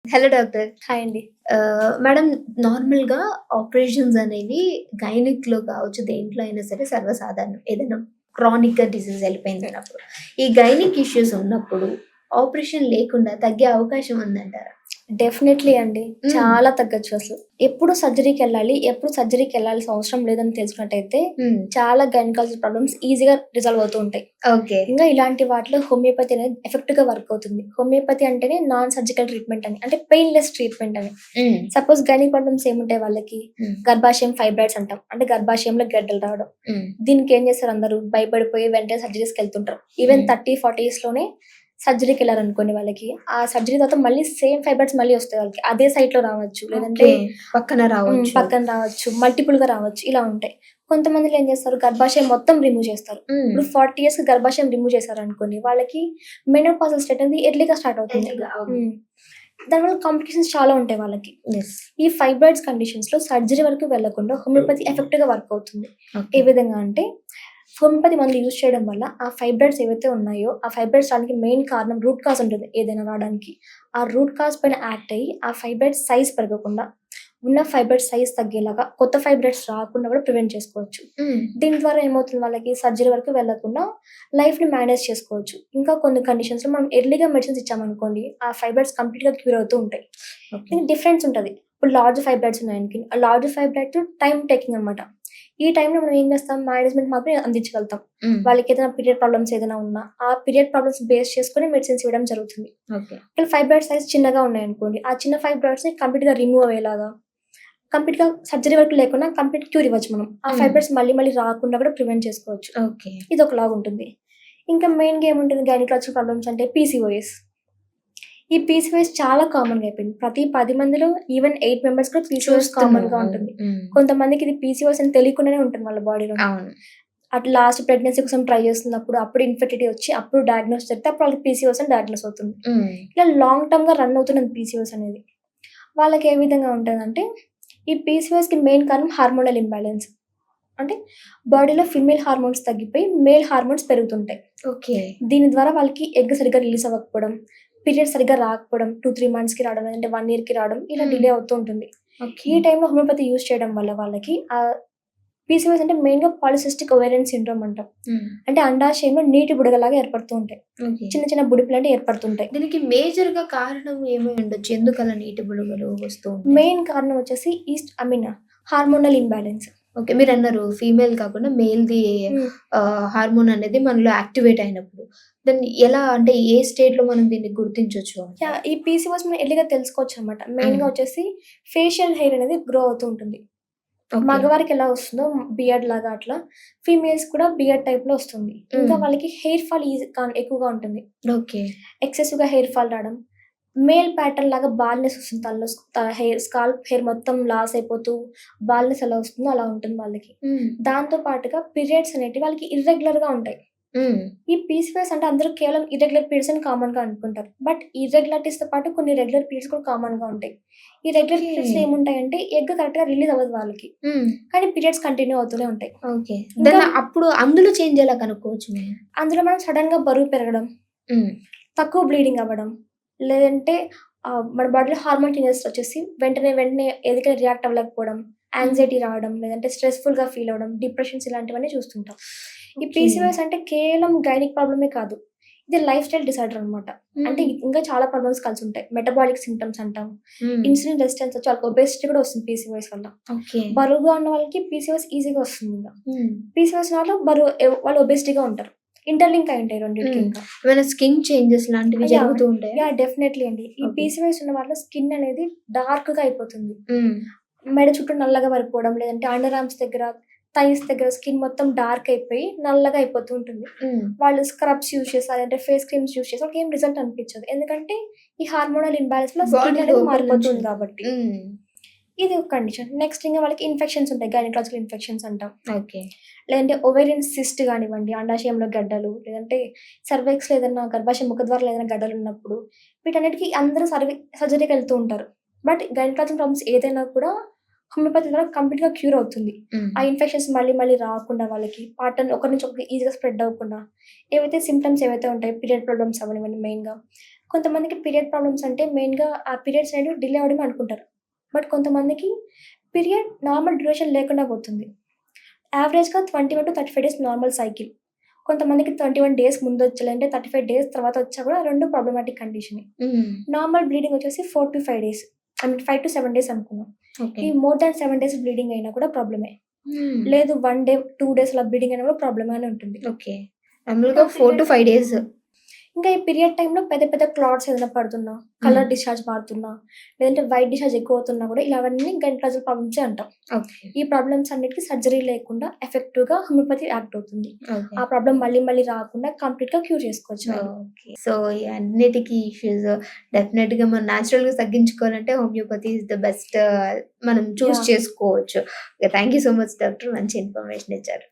Hello doctor. Hi అండి. Madam, నార్మల్‌గా operations అనేవి గైనిక్‌లో కావచ్చు, దేంట్లో అయినా సరే సర్వసాధారణం. ఏదైనా క్రానిక్‌గా డిసీజ్ ఎళ్ళిపోయిందన్నప్పుడు. ఈ గైనిక్ ఇష్యూస్ ఉన్నప్పుడు ఆపరేషన్ లేకుండా తగ్గే అవకాశం ఉందంటారా? డెఫినెట్‌లీ అండి. హ్మ్. చాలా తగ్గొచ్చు అసలు. ఎప్పుడు సర్జరీకెళ్ళాలి, ఎప్పుడు సర్జరీకెళ్ళాల్సిన అవసరం లేదని తెలిసినట్టయితే హ్మ్. చాలా గైనకాలజీ ప్రాబ్లమ్స్ ఈజీగా రిజాల్వ్ అవుతూ ఉంటాయి. ఓకే. ఇంగా ఇలాంటి వాటిలో హోమియోపతి అనేది ఎఫెక్టివ్‌గా వర్క్ అవుతుంది. హోమియోపతి అంటేనే నాన్ సర్జికల్ ట్రీట్మెంట్ అని. అంటే పెయిన్‌లెస్ ట్రీట్మెంట్ అని. హ్మ్. సపోజ్ గైనిక్ ప్రాబ్లమ్స్ ఏముంటాయి వాళ్ళకి? హ్మ్. గర్భాశయం ఫైబ్రాయిడ్స్ అంటాం. అంటే గర్భాశయంలో గడ్డలు రావడం. హ్మ్. దీనికి ఏం చేస్తారు అందరూ భయపడిపోయి వెంటనే సర్జరీస్‌కెళ్తుంటారు. ఈవెన్ 30, 40 ఇయర్స్‌లోనే సర్జరీకెళ్లారనుకోండి వాళ్ళకి. ఆ సర్జరీ తర్వాత మళ్ళీ సేమ్ ఫైబర్స్ మళ్ళీ వస్తాయి వాళ్ళకి. అదే సైట్‌లో రావచ్చు. లేదంటే ఓకే. పక్కన రావచ్చు. పక్కన రావచ్చు. మల్టిపుల్‌గా రావచ్చు. ఇలా ఉంటాయి. కొంతమందిలో ఏం చేస్తారు గర్భాశయం మొత్తం రిమూవ్ చేస్తారు. హ్మ్. ఇప్పుడు 40 ఇయర్స్‌కి గర్భాశయం రిమూవ్ చేశారనుకోండి. వాళ్ళకి మెనోపాజల్ స్టేట్ అనేది ఎర్లీగా స్టార్ట్ అవుతుంది. ఎర్లీగా. హ్మ్. దానివల్ల కాంప్లికేషన్స్ చాలా ఉంటాయి వాళ్ళకి. యెస్. ఈ ఫైబ్రాయిడ్స్ కండిషన్స్‌లో సర్జరీ వరకు వెళ్ళకుండా హోమియోపతి ఎఫెక్టివ్‌గా వర్క్ అవుతుంది. ఓకే. ఏ విధంగా అంటే హోమియోపతి మందులు యూజ్ చేయడం వల్ల ఆ ఫైబ్రాయిడ్స్ ఏవైతే ఉన్నాయో, ఆ ఫైబ్రాయిడ్స్ రావడానికి మెయిన్ కారణం రూట్ కాజ్ ఉంటుంది ఏదైనా రావడానికి. ఆ రూట్ కాజ్ పైన యాక్ట్ అయ్యి ఆ ఫైబ్రాయిడ్స్ సైజ్ పెరగకుండా, ఉన్న ఫైబ్రాయిడ్స్ సైజ్ తగ్గేలాగా కొత్త ఫైబ్రాయిడ్స్ రాకుండా కూడా ప్రివెంట్ చేసుకోవచ్చు. హ్మ్. దీని ద్వారా ఏమవుతుంది వాళ్ళకి సర్జరీ వరకు వెళ్ళకుండా లైఫ్‌ని మేనేజ్ చేసుకోవచ్చు. ఇంకా కొన్ని కండిషన్స్‌లో మనం ఎర్లీగా మెడిసిన్స్ ఇచ్చామనుకోండి, ఆ ఫైబ్రాయిడ్స్ కంప్లీట్‌గా క్యూర్ అవుతూ ఉంటాయి. ఓకే. దీనికి డిఫరెన్స్ ఉంటది. ఇప్పుడు లార్జ్ ఫైబ్రాయిడ్స్ ఉన్నాయనుకోండి, ఆ లార్జ్ ఫైబ్రాయిడ్స్ టైమ్ టేకింగ్ అనమాట. ఈ టైంలో మనం ఏం చేస్తాం మేనేజ్‌మెంట్ మాత్రమే అందించగలుగుతాం. హ్మ్. వాళ్ళకేదైనా పీరియడ్ ప్రాబ్లమ్స్ ఏదైనా ఉన్నా, ఆ పీరియడ్ ప్రాబ్లమ్స్ బేస్ చేసుకొని మెడిసిన్స్ ఇవ్వడం జరుగుతుంది. ఓకే. ఒకవేళ ఫైబ్రాయిడ్ సైజ్ చిన్నగా ఉన్నాయనుకోండి, ఆ చిన్న ఫైబ్రాయిడ్స్‌ని కంప్లీట్‌గా రిమూవ్ అయ్యేలాగా, కంప్లీట్‌గా సర్జరీ వరకు లేకుండా కంప్లీట్ క్యూర్ ఇవ్వచ్చు మనం. ఆ హ్మ్. ఫైబ్రాయిడ్స్ మళ్ళీ మళ్ళీ రాకుండా కూడా ప్రివెంట్ చేసుకోవచ్చు. ఓకే. ఇదొకలాగుంటుంది. ఇంకా మెయిన్‌గా ఏముంటుంది గైనకాలజికల్ ప్రాబ్లమ్స్ అంటే పీసీఓఎస్. ఈ పీసీఓఎస్ చాలా కామన్‌గా అయిపోయింది. ప్రతి 10 మందిలో ఈవెన్ 8 మెంబర్స్ కూడా పీసీఓఎస్ చూస్తున్నాం. కామన్‌గా అవును. ఉంటుంది. హ్మ్. కొంతమందికి ఇది పీసీఓఎస్ అని తెలియకుండానే ఉంటుంది వాళ్ళ బాడీలో. అవును. అటు లాస్ట్ ప్రెగ్నెన్సీ కోసం ట్రై చేస్తున్నప్పుడు, అప్పుడు ఇన్ఫెర్టిలిటీ వచ్చి, అప్పుడు డయాగ్నోస్ చేస్తే అప్పుడు వాళ్ళకి పీసీఓఎస్ అని డయాగ్నోస్ అవుతుంది. హ్మ్. ఇలా లాంగ్ టర్మ్‌గా రన్ అవుతున్నది పీసీఓఎస్ అనేది. వాళ్ళకి ఏ విధంగా ఉంటదంటే, ఈ పీసీఓఎస్‌కి మెయిన్ కారణం హార్మోనల్ ఇంబాలెన్స్. అంటే బాడీలో ఫీమేల్ హార్మోన్స్ తగ్గిపోయి, మేల్ హార్మోన్స్ పెరుగుతుంటాయి. ఓకే. దీని ద్వారా వాళ్ళకి ఎగ్ సరిగ్గా రిలీజ్ అవ్వకపోవడం, పీరియడ్స్ సరిగ్గా రాకపోవడం, 2, 3 మంత్స్‌కి రావడం, లేదంటే 1 ఇయర్‌కి రావడం ఇలా హ్మ్. డిలే అవుతూ ఉంటుంది. ఓకే. ఈ టైంలో హోమియోపతి యూజ్ చేయడం వల్ల వాళ్ళకి పీసీఓఎస్ అంటే మెయిన్‌గా పాలిసిస్టిక్ ఓవేరియన్ సిండ్రోమ్ అంటాం. హ్మ్. అంటే అండాశయంలో నీటి బుడగలాగా ఏర్పడుతూ ఉంటాయి. ఓకే. చిన్న చిన్న బుడిపెలంటే ఏర్పడుతుంటాయి. దీనికి మేజర్‌గా కారణం ఏమై ఉండొచ్చు? ఎందుకలా నీటి బుడగలు వస్తూ ఉంటాయి? మెయిన్ కారణం వచ్చేసి హార్మోనల్ ఇంబాలెన్స్. ఓకే. మీరన్నారు ఫీమేల్ కాకుండా మేల్‌ది హ్మ్. హార్మోన్ అనేది మనలో యాక్టివేట్ అయినప్పుడు. దాన్ని ఎలా, అంటే ఏ స్టేట్‌లో మనం దీన్ని గుర్తించొచ్చు అంటారు? ఈ పీసీఓఎస్ మనం ఎర్లీగా తెలుసుకోవచ్చనమాట. హ్మ్. మెయిన్‌గా వచ్చేసి ఫేషియల్ హెయిర్ అనేది గ్రో అవుతూ ఉంటుంది. ఓకే. మగవారికి ఎలా వస్తుందో బియర్డ్ లాగా అట్లా, ఫీమేల్స్ కూడా బియర్డ్ టైప్‌లో వస్తుంది. ఇంకా హ్మ్. వాళ్ళకి హెయిర్ ఫాల్ ఎక్కువగా ఉంటుంది. ఓకే. ఎక్సెసివ్‌గా హెయిర్ ఫాల్ రావడం. మేల్ ప్యాటర్న్ లాగా బాల్‌నెస్ వస్తుంది తలలో. స్కాల్ప్ హెయిర్ మొత్తం లాస్ అయిపోతూ బాల్‌నెస్ ఎలా వస్తుందో అలా ఉంటుంది వాళ్ళకి. హ్మ్. దాంతో పాటుగా పీరియడ్స్ అనేటివి వాళ్ళకి ఇర్రెగ్యులర్‌గా ఉంటాయి. హ్మ్. ఈ పీసీఓఎస్ అంటే అందరూ కేవలం ఇర్రెగ్యులర్ పీరియడ్స్ అని కామన్‌గా అనుకుంటారు. బట్ ఇర్రెగ్యులారిటీస్‌తో పాటు కొన్ని రెగ్యులర్ పీరియడ్స్ కూడా కామన్‌గా ఉంటాయి. ఈ రెగ్యులర్ ఓకే. పీరియడ్స్‌లో ఏముంటాయంటే ఎగ్ కరెక్ట్‌గా రిలీజ్ అవ్వదు వాళ్ళకి. హ్మ్. కానీ పీరియడ్స్ కంటిన్యూ అవుతూనే ఉంటాయి. ఓకే. ఇంకా అప్పుడు అందులో చేంజ్ ఎలా కనుక్కోవచ్చు మేము? అందులో మనం సడెన్‌గా బరువు పెరగడం, హ్మ్. తక్కువ బ్లీడింగ్ అవ్వడం, లేదంటే మన బాడీలో హార్మోన్ చేంజెస్ వచ్చేసి వెంటనే వెంటనే ఏదికైనా రియాక్ట్ అవ్వలేకపోవడం, యాంగ్జైటీ రావడం, లేదంటే స్ట్రెస్‌ఫుల్‌గా ఫీల్ అవ్వడం, డిప్రెషన్స్ ఇలాంటివన్నీ చూస్తుంటాం. ఈ ఓకే. పీసీఓఎస్ అంటే కేవలం గైనిక్ ప్రాబ్లమే కాదు. ఇది లైఫ్ స్టైల్ డిసార్డర్ అనమాట. అంటే హ్మ్. ఇంకా చాలా ప్రాబ్లమ్స్ కలిసుంటాయి. మెటబాలిక్ సింప్టమ్స్ అంటాం. హ్మ్. ఇన్సులిన్ రెసిస్టెన్స్ వచ్చి వాళ్ళకి ఒబేసిటీ కూడా వస్తుంది పీసీఓఎస్ వల్ల. ఓకే. బరువుగా ఉన్న వాళ్ళకి పీసీఓఎస్ ఈజీగా వస్తుందింక. హ్మ్. పీసీఓఎస్ వల్ల వాళ్ళు ఒబేసిటీగా ఉంటారు. ఇంటర్‌లింక్ అయి ఉంటాయి రెండిటికి హ్మ్. ఇంకా. ఏమైనా స్కిన్ చేంజెస్ లాంటివి జరుగుతూ ఉంటాయా? డెఫినైట్‌లీ అండి. ఈ ఓకే. పీసీఓఎస్ ఉన్న వాళ్ళ స్కిన్ అనేది డార్క్‌గా అయిపోతుంది. హ్మ్. మెడ చుట్టూ నల్లగా పడిపోవడం, లేదంటే అండర్ ఆర్మ్స్ దగ్గర, థైస్ దగ్గర స్కిన్ మొత్తం డార్క్ అయిపోయి నల్లగా అయిపోతూ ఉంటుంది. హ్మ్. వాళ్ళు స్క్రబ్స్ యూజ్ చేస్తారు, అంటే ఫేస్ క్రీమ్స్ యూజ్ చేసి వాళ్ళకేం రిజల్ట్ అనిపించదు. ఎందుకంటే ఈ హార్మోనల్ ఇంబాలెన్స్‌లో స్కిన్ బాడీ అనేది లోపల మారిపోతుంది నుంచి. కాబట్టి. హ్మ్. ఇది ఒక కండిషన్. నెక్స్ట్ ఇంగ వాళ్ళకి ఇన్ఫెక్షన్స్ ఉంటాయి. గైనకాలజికల్ ఇన్ఫెక్షన్స్ అంటాం. ఓకే. లేదంటే ఓవేరియన్ సిస్ట్ గానివ్వండి, అండాశయంలో గడ్డలు, లేదంటే సర్వెక్స్‌లో ఏదన్నా గర్భాశయ ముఖద్వారాలో ఏదైనా గడ్డలున్నప్పుడు, వీటన్నిటికి అందరూ సర్జరీకెళ్తూ ఉంటారు. బట్ గైనకాలజికల్ ప్రాబ్లమ్స్ ఏదైనా కూడా హోమియోపతి ద్వారా కంప్లీట్‌గా క్యూర్ అవుతుంది. హ్మ్. ఆ ఇన్ఫెక్షన్స్ మళ్ళీ మళ్ళీ రాకుండా వాళ్ళకి పార్టన్ ఒకరి నుంచి ఒకరికి ఈజీగా స్ప్రెడ్ అవ్వకుండా, ఏవైతే సింప్టమ్స్ ఏవైతే ఉంటాయో పీరియడ్ ప్రాబ్లమ్స్ అవ్వనివ్వండి మెయిన్‌గా, కొంతమందికి పీరియడ్ ప్రాబ్లమ్స్ అంటే మెయిన్‌గా ఆ పీరియడ్స్ అనేవి డిలే అవ్వడం అనుకుంటారు. బట్ కొంతమందికి పీరియడ్ నార్మల్ డ్యూరేషన్ లేకుండా పోతుంది. యావరేజ్‌గా 21-35 డేస్ నార్మల్ సైకిల్. కొంతమందికి 21 డేస్ ముందొచ్చి లేదంటే 35 డేస్ తర్వాత వచ్చా కూడా 2 ప్రాబ్లమాటిక్ కండిషనే. హ్మ్. నార్మల్ బ్లీడింగ్ వచ్చేసి 4-5 డేస్. ఐ మీన్ 5-7 డేస్ అనుకుందాం. ఓకే. ఈ మోర్ దాన్ 7 డేస్ బ్లీడింగ్ అయినా కూడా ప్రాబ్లమే. హ్మ్. లేదు 1 డే, 2 డేస్ అలా బ్లీడింగ్ అయినా కూడా ప్రాబ్లమ్‌గానే ఉంటుంది. ఓకే. మామూలుగా 4-5 డేస్. ఇంకా ఈ పీరియడ్ టైమ్‌లో పెద్ద పెద్ద క్లాట్స్ ఏదైనా పడుతున్నా, కలర్ డిశ్చార్జ్ మారుతున్నా, లేదంటే వైట్ డిశ్చార్జ్ ఎక్కువవుతున్నా కూడా ఇలావన్నీ గైనకాలజికల్ ప్రాబ్లమ్సే అంటాం. ఓకే. ఈ ప్రాబ్లమ్స్ అన్నిటికి సర్జరీ లేకుండా ఎఫెక్టివ్‌గా హోమియోపతి యాక్ట్ అవుతుంది. ఓకే. ఆ ప్రాబ్లమ్ మళ్ళీ మళ్ళీ రాకుండా కంప్లీట్‌గా క్యూర్ చేసుకోవచ్చు వాళ్ళు. ఓకే. సో, ఈ అన్నిటికి ఇష్యూస్ డెఫినిట్‌గా మనం నేచురల్‌గా తగ్గించుకోవాలంటే హోమియోపతి ఈస్ ద బెస్ట్ మనం చూజ్ యాహ్! చేసుకోవచ్చు. Thank you so much doctor. మంచి ఇన్ఫర్మేషన్ ఇచ్చారు.